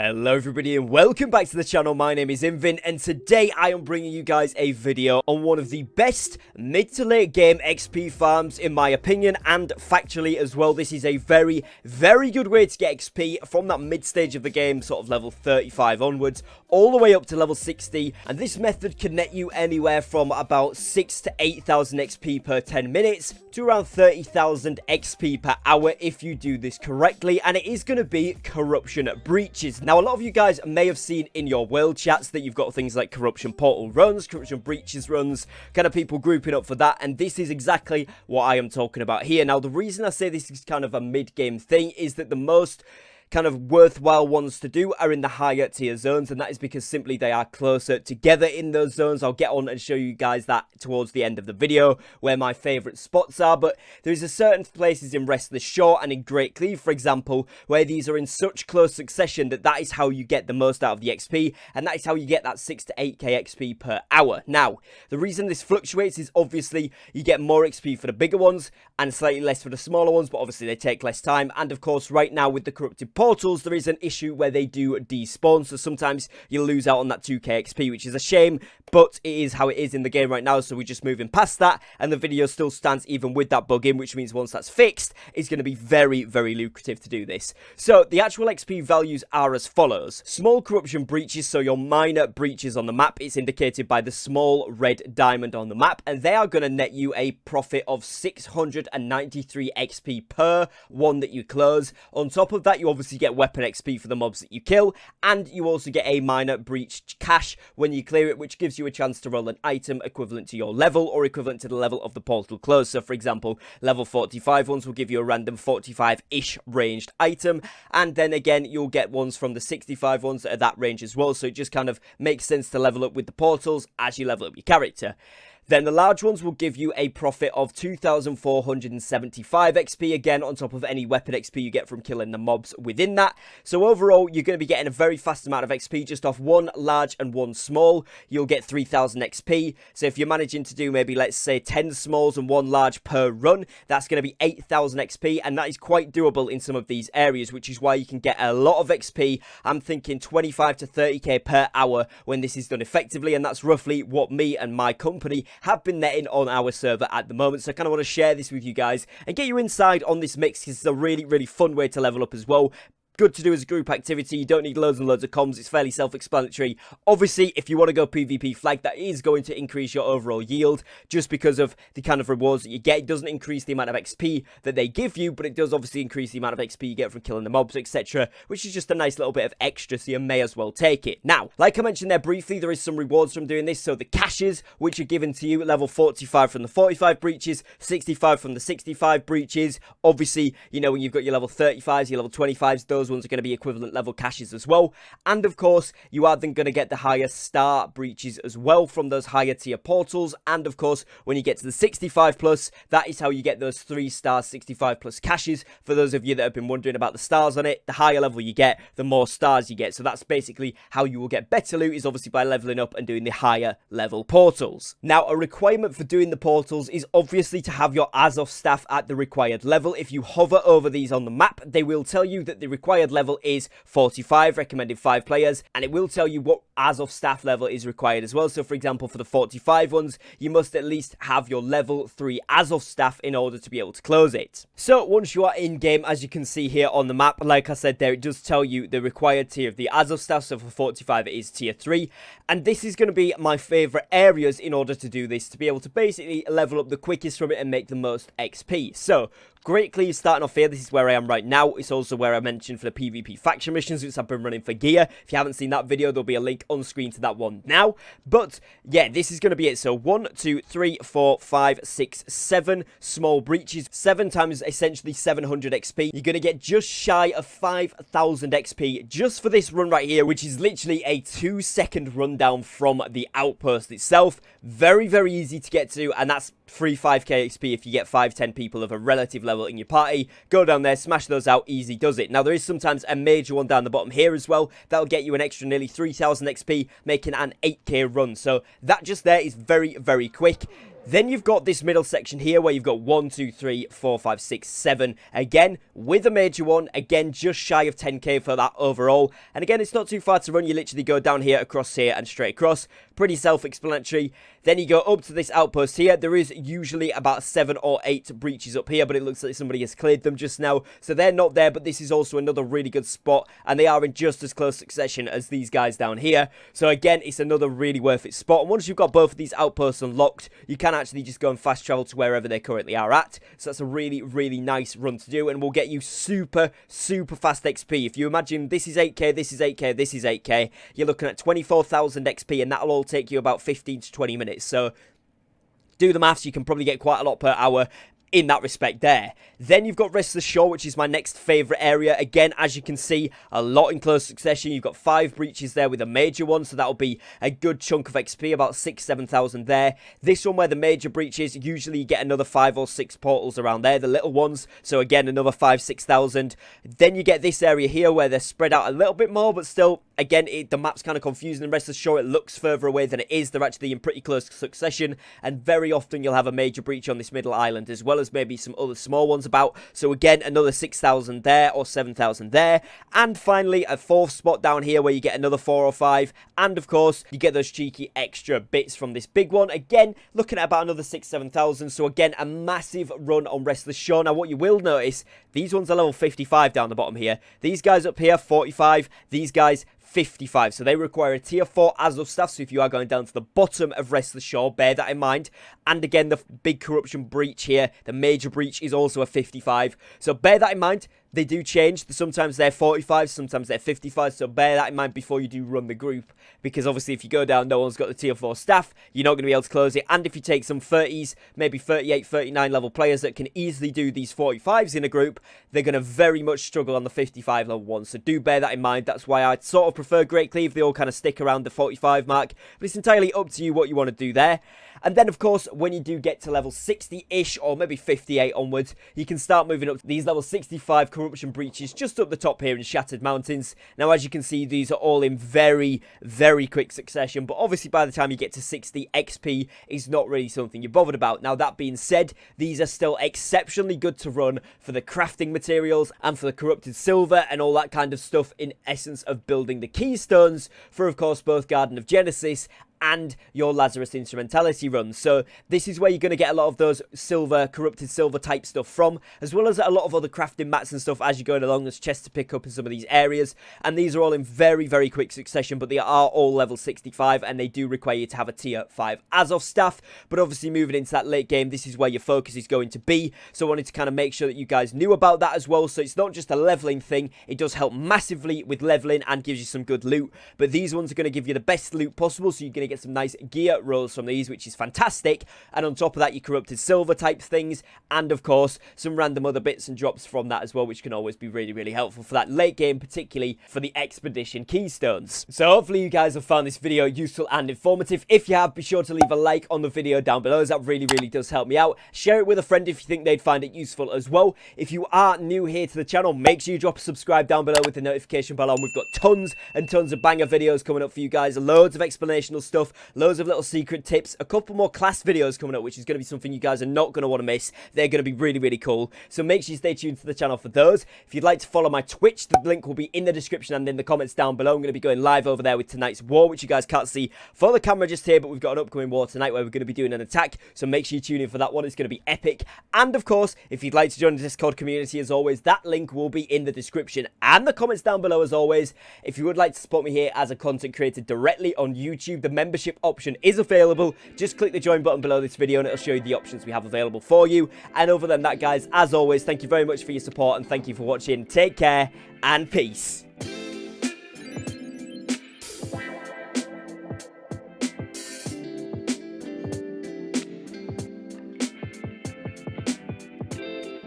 Hello everybody and welcome back to the channel. My name is Invin and today I am bringing you guys a video on one of the best mid to late game XP farms in my opinion, and factually as well. This is a very good way to get XP from that mid stage of the game, sort of level 35 onwards, all the way up to level 60, and this method can net you anywhere from about 6,000 to 8,000 XP per 10 minutes to around 30,000 XP per hour if you do this correctly, and it is going to be corruption breaches. Now, a lot of you guys may have seen in your world chats that you've got things like corruption portal runs, corruption breaches runs, kind of people grouping up for that, and this is exactly what I am talking about here. Now, the reason I say this is kind of a mid-game thing is that the most kind of worthwhile ones to do are in the higher tier zones, and that is because simply they are closer together in those zones. I'll get on and show you guys that towards the end of the video where my favorite spots are, but there's a certain places in Restless Shore and in Great Cleave, for example, where these are in such close succession that is how you get the most out of the XP, and that is how you get that 6 to 8k XP per hour. Now, the reason this fluctuates is obviously you get more XP for the bigger ones and slightly less for the smaller ones, but obviously they take less time, and of course right now with the corrupted portals there is an issue where they do despawn, so sometimes you lose out on that 2k XP, which is a shame, but it is how it is in the game right now, so we're just moving past that, and the video still stands even with that bug in, which means once that's fixed, it's going to be very lucrative to do this. So the actual XP values are as follows. Small corruption breaches, so your minor breaches on the map, it's indicated by the small red diamond on the map, and they are going to net you a profit of 693 XP per one that you close. On top of that, you obviously get weapon XP for the mobs that you kill, and you also get a minor breach cash when you clear it, which gives you a chance to roll an item equivalent to your level or equivalent to the level of the portal close. So for example, level 45 ones will give you a random 45-ish ranged item, and then again you'll get ones from the 65 ones that are that range as well, so it just kind of makes sense to level up with the portals as you level up your character. Then the large ones will give you a profit of 2,475 XP, again on top of any weapon XP you get from killing the mobs within that. So overall, you're going to be getting a very fast amount of XP just off one large and one small. You'll get 3,000 XP. So if you're managing to do maybe, let's say, 10 smalls and one large per run, that's going to be 8,000 XP, and that is quite doable in some of these areas, which is why you can get a lot of XP. I'm thinking 25 to 30k per hour when this is done effectively, and that's roughly what me and my company have been netting on our server at the moment. So I kind of want to share this with you guys and get you inside on this mix, because it's a really fun way to level up as well. Good to do as a group activity. You don't need loads and loads of comms. It's fairly self-explanatory. Obviously, if you want to go PvP flag, that is going to increase your overall yield just because of the kind of rewards that you get. It doesn't increase the amount of XP that they give you, but it does obviously increase the amount of XP you get from killing the mobs, etc., which is just a nice little bit of extra, so you may as well take it. Now, like I mentioned there briefly, there is some rewards from doing this. So the caches, which are given to you, level 45 from the 45 breaches, 65 from the 65 breaches. Obviously, you know, when you've got your level 35s, your level 25s, those ones are going to be equivalent level caches as well, and of course you are then going to get the higher star breaches as well from those higher tier portals, and of course when you get to the 65 plus, that is how you get those 3-star 65 plus caches. For those of you that have been wondering about the stars on it, the higher level you get, the more stars you get, so that's basically how you will get better loot, is obviously by leveling up and doing the higher level portals. Now, a requirement for doing the portals is obviously to have your Azov staff at the required level. If you hover over these on the map, they will tell you that the required level is 45, recommended 5 players, and it will tell you what Azov staff level is required as well. So for example, for the 45 ones, you must at least have your level 3 Azov staff in order to be able to close it. So once you are in game, as you can see here on the map, like I said there, it does tell you the required tier of the Azov staff. So for 45 it is tier 3, and this is going to be my favorite areas in order to do this, to be able to basically level up the quickest from it and make the most XP. So Great Cleave starting off here, this is where I am right now. It's also where I mentioned for the PvP faction missions, which I've been running for gear. If you haven't seen that video, there'll be a link on screen to that one now. But yeah, this is going to be it. So 1, 2, 3, 4, 5, 6, 7 small breaches. 7 times essentially 700 XP. You're going to get just shy of 5,000 XP just for this run right here, which is literally a 2-second rundown from the outpost itself. Very easy to get to, and that's free 5k XP if you get 5-10 people of a relative level in your party. Go down there, smash those out, easy does it. Now, there is sometimes a major one down the bottom here as well. That'll get you an extra nearly 3,000 XP, making an 8k run. So that just there is very quick. Then you've got this middle section here where you've got 1, 2, 3, 4, 5, 6, 7. Again, with a major one. Again, just shy of 10k for that overall. And again, it's not too far to run. You literally go down here, across here, and straight across. Pretty self-explanatory. Then you go up to this outpost here. There is usually about 7 or 8 breaches up here, but it looks like somebody has cleared them just now. So they're not there, but this is also another really good spot. And they are in just as close succession as these guys down here. So again, it's another really worth it spot. And once you've got both of these outposts unlocked, you can actually just go and fast travel to wherever they currently are at. So that's a really, really nice run to do, and will get you super, super fast XP. If you imagine this is 8k, this is 8k, this is 8k, you're looking at 24,000 XP, and that'll all take you about 15 to 20 minutes. So do the maths, you can probably get quite a lot per hour in that respect there. Then you've got Rest of the Shore, which is my next favourite area. Again, as you can see, a lot in close succession. You've got 5 breaches there with a major one, so that'll be a good chunk of XP, about 6,000-7,000 there. This one where the major breach is, usually you get another 5 or 6 portals around there, the little ones, so again, another 5,000-6,000. Then you get this area here where they're spread out a little bit more, but still, again, the map's kind of confusing. In Rest of the Shore, it looks further away than it is. They're actually in pretty close succession, and very often you'll have a major breach on this middle island, as well as maybe some other small ones about. So again, another 6,000 there or 7,000 there. And finally, a 4th spot down here where you get another 4 or 5. And of course, you get those cheeky extra bits from this big one. Again, looking at about another 6,000-7,000. So again, a massive run on Rest of the Shore. Now, what you will notice, these ones are level 55 down the bottom here. These guys up here, 45. These guys, 55, so they require a tier 4 Azov staff. So if you are going down to the bottom of Rest of the Shore, bear that in mind. And again, the big corruption breach here, the major breach, is also a 55, so bear that in mind. They do change. Sometimes they're 45, sometimes they're 55, so bear that in mind before you do run the group, because obviously if you go down, no one's got the tier 4 staff, you're not going to be able to close it. And if you take some 30s, maybe 38, 39 level players that can easily do these 45s in a group, they're going to very much struggle on the 55 level ones, so do bear that in mind. That's why I sort of prefer Great Cleave. They all kind of stick around the 45 mark, but it's entirely up to you what you want to do there. And then, of course, when you do get to level 60-ish, or maybe 58 onwards, you can start moving up to these level 65 corruption breaches just up the top here in Shattered Mountains. Now, as you can see, these are all in very, very quick succession, but obviously by the time you get to 60, XP is not really something you're bothered about. Now, that being said, these are still exceptionally good to run for the crafting materials and for the corrupted silver and all that kind of stuff, in essence of building the keystones for, of course, both Garden of Genesis and your Lazarus Instrumentality runs. So this is where you're going to get a lot of those silver, corrupted silver type stuff from, as well as a lot of other crafting mats and stuff as you're going along. There's chests to pick up in some of these areas, and these are all in very, very quick succession, but they are all level 65, and they do require you to have a tier 5 Azov staff. But obviously moving into that late game, this is where your focus is going to be, so I wanted to kind of make sure that you guys knew about that as well. So it's not just a leveling thing, it does help massively with leveling and gives you some good loot, but these ones are going to give you the best loot possible, so you're going to get some nice gear rolls from these, which is fantastic. And on top of that, your corrupted silver type things, and of course some random other bits and drops from that as well, which can always be really, really helpful for that late game, particularly for the expedition keystones. So hopefully you guys have found this video useful and informative. If you have, be sure to leave a like on the video down below, as that really, really does help me out. Share it with a friend if you think they'd find it useful as well. If you are new here to the channel, make sure you drop a subscribe down below with the notification bell on. We've got tons and tons of banger videos coming up for you guys, loads of explanational stuff, loads of little secret tips, a couple more class videos coming up, which is going to be something you guys are not going to want to miss. They're going to be really, really cool, so make sure you stay tuned to the channel for those. If you'd like to follow my Twitch, the link will be in the description and in the comments down below. I'm going to be going live over there with tonight's war, which you guys can't see for the camera just here, but we've got an upcoming war tonight where we're going to be doing an attack, so make sure you tune in for that one. It's going to be epic. And of course, if you'd like to join the Discord community, as always, that link will be in the description and the comments down below as always. If you would like to support me here as a content creator directly on YouTube, the membership option is available. Just click the join button below this video and it'll show you the options we have available for you. And other than that, guys, as always, thank you very much for your support and thank you for watching. Take care and peace.